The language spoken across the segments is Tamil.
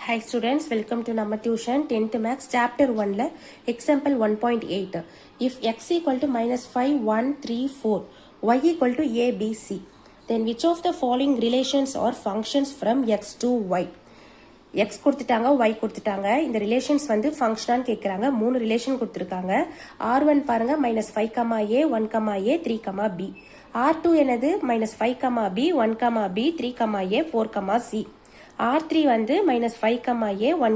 Hi students, welcome to Namma Tuition 10th Maths Chapter 1 la Example 1.8. If x equal to minus 5, 1, 3, 4, y equal to a, b, c, then which of the following relations or functions from x to y? x கொடுத்துட்டாங்க y கொடுத்துட்டாங்க இந்த ரிலேஷன்ஸ் வந்து ஃபங்க்ஷனான்னு கேட்குறாங்க மூணு ரிலேஷன் கொடுத்துருக்காங்க r1 பாருங்க minus 5, a 1, a 3, b. r2 என்னது minus 5, b 1, b 3, a 4, c. R3 வந்து minus 5, a 1,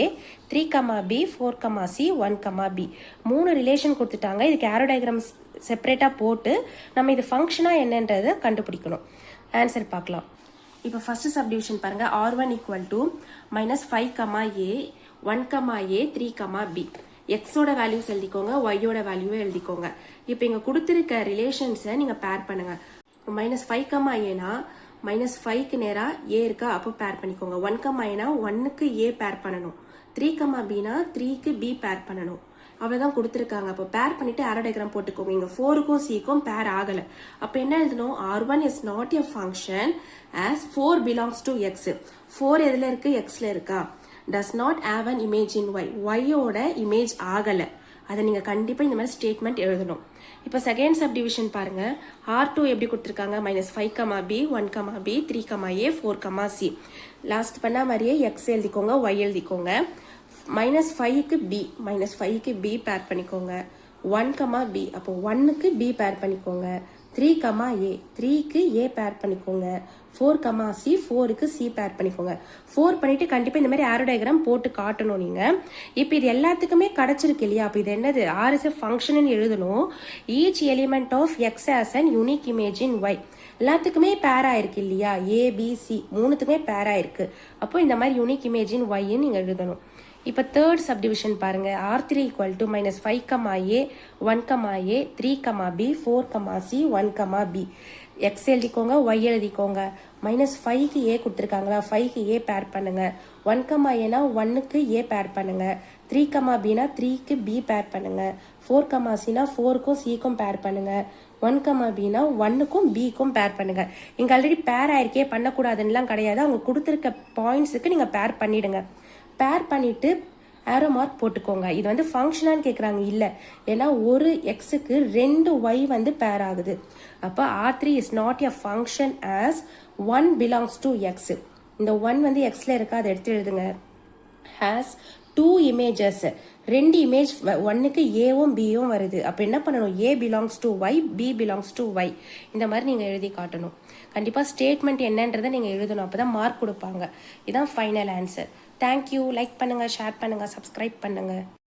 a 3, b 4, c 1, b. மூணு ரிலேஷன் கொடுத்துட்டாங்க இதுக்கு ஏரோ டயக்ராம் செப்பரேட்டாக போட்டு நம்ம இது ஃபங்க்ஷனாக என்னன்றதை கண்டுபிடிக்கணும். ஆன்சர் பார்க்கலாம். இப்போ ஃபர்ஸ்ட் சப்டிவிஷன் பாருங்க r1 equal to minus 5, a 1, a 3, b. எக்ஸோட வேல்யூஸ் எழுதிக்கோங்க ஒய்யோட வேல்யூவை எழுதிக்கோங்க. இப்போ இங்கே கொடுத்துருக்க ரிலேஷன்ஸை நீங்கள் பேர் பண்ணுங்க. மைனஸ் 5, ஏனா மைனஸ் 5க்கு நேராக ஏ இருக்கா அப்போ பேர் பண்ணிக்கோங்க. 1, ஏனா 1க்கு ஏ பேர் பண்ணணும். 3, பினா 3க்கு பி பேர் பண்ணணும். அவ்வளோதான் கொடுத்துருக்காங்க. அப்போ பேர் பண்ணிட்டு ஏரோ டயக்ராம் போட்டுக்கோங்க. இங்கே 4க்கும் சிக்கும் பேர் ஆகலை. அப்போ என்ன எழுதணும்? r1 is not a function as 4 belongs to x. 4 எதில் இருக்கு? எக்ஸ்ல இருக்கா? Does not have an image in y. ஒய்யோட இமேஜ் ஆகலை. அதை நீங்கள் கண்டிப்பாக இந்த மாதிரி ஸ்டேட்மெண்ட் எழுதணும். இப்போ செகண்ட் சப்டிவிஷன் பாருங்க r2 எப்படி கொடுத்துருக்காங்க? Minus 5, b 1, b 3, a 4, c. Last பண்ண மாதிரியே எக்ஸ் எழுதிக்கோங்க ஒய் எழுதிக்கோங்க. மைனஸ் 5க்கு பி மைனஸ் 5க்கு பி பேர் பண்ணிக்கோங்க. 1, b அப்போ 1க்கு பி பேர் பண்ணிக்கோங்க. 3, a 3க்கு ஏ பேர் பண்ணிக்கோங்க. 4, c 4க்கு சி பேர் பண்ணிக்கோங்க. 4 பண்ணிட்டு கண்டிப்பாக இந்த மாதிரி ஏரோ டயக்ராம் போட்டு காட்டணும் நீங்கள். இப்போ இது எல்லாத்துக்குமே கிடைச்சிருக்கு இல்லையா? அப்போ இது என்னது? ஆர் இஸ் எ ஃபங்க்ஷன் எழுதணும். Each element of x has an unique image in y. எல்லாத்துக்குமே பேர் ஆயிருக்கு இல்லையா? ஏ பி சி மூணுத்துக்குமே பேர் ஆயிருக்கு. அப்போ இந்த மாதிரி யூனிக் இமேஜ் இன் ஒய்ன்னு நீங்கள் எழுதணும். இப்போ தேர்ட் சப்டிவிஷன் பாருங்க r3 equal to minus 5, a 1, a 3, b 4, c 1, b. X எழுதிக்கோங்க ஒய் எழுதிக்கோங்க. மைனஸ் 5க்கு ஏ கொடுத்துருக்காங்களா? 5க்கு ஏ பேர் பண்ணுங்க. 1, ஏனா 1க்கு ஏ பேர் பண்ணுங்க. 3, பினா 3க்கு பி பேர் பண்ணுங்க. 4, சினா 4க்கும் சிக்கும் பேர் பண்ணுங்க. 1, பினா 1க்கும் பிக்கும் பேர் பண்ணுங்க. இங்கே ஆல்ரெடி பேர் ஆயிருக்கே பண்ணக்கூடாதுன்னெலாம் கிடையாது. அவங்க கொடுத்துருக்க பாயிண்ட்ஸுக்கு நீங்கள் பேர் பண்ணிடுங்க. பேர் பண்ணிட்டு ஏரோ மார்க் போட்டுக்கோங்க. இது வந்து ஃபங்க்ஷனான்னு கேட்குறாங்க இல்லை, ஏன்னா ஒரு எக்ஸுக்கு 2 ஒய் வந்து பேர் ஆகுது. அப்போ r3 is not a function as 1 belongs to X. இந்த 1 வந்து எக்ஸில் இருக்கா? அதை எடுத்து எழுதுங்க. ஹேஸ் 2 இமேஜஸ் 2 இமேஜ் 1க்கு ஏவும் பியும் வருது. அப்போ என்ன பண்ணணும்? A belongs to Y B belongs to Y. இந்த மாதிரி நீங்கள் எழுதி காட்டணும். கண்டிப்பாக ஸ்டேட்மெண்ட் என்னன்றதை நீங்கள் எழுதணும். அப்போ தான் மார்க் கொடுப்பாங்க. இதுதான் ஃபைனல் ஆன்சர். தேங்க்யூ. லைக் பண்ணுங்கள், ஷேர் பண்ணுங்கள், சப்ஸ்கிரைப் பண்ணுங்கள்.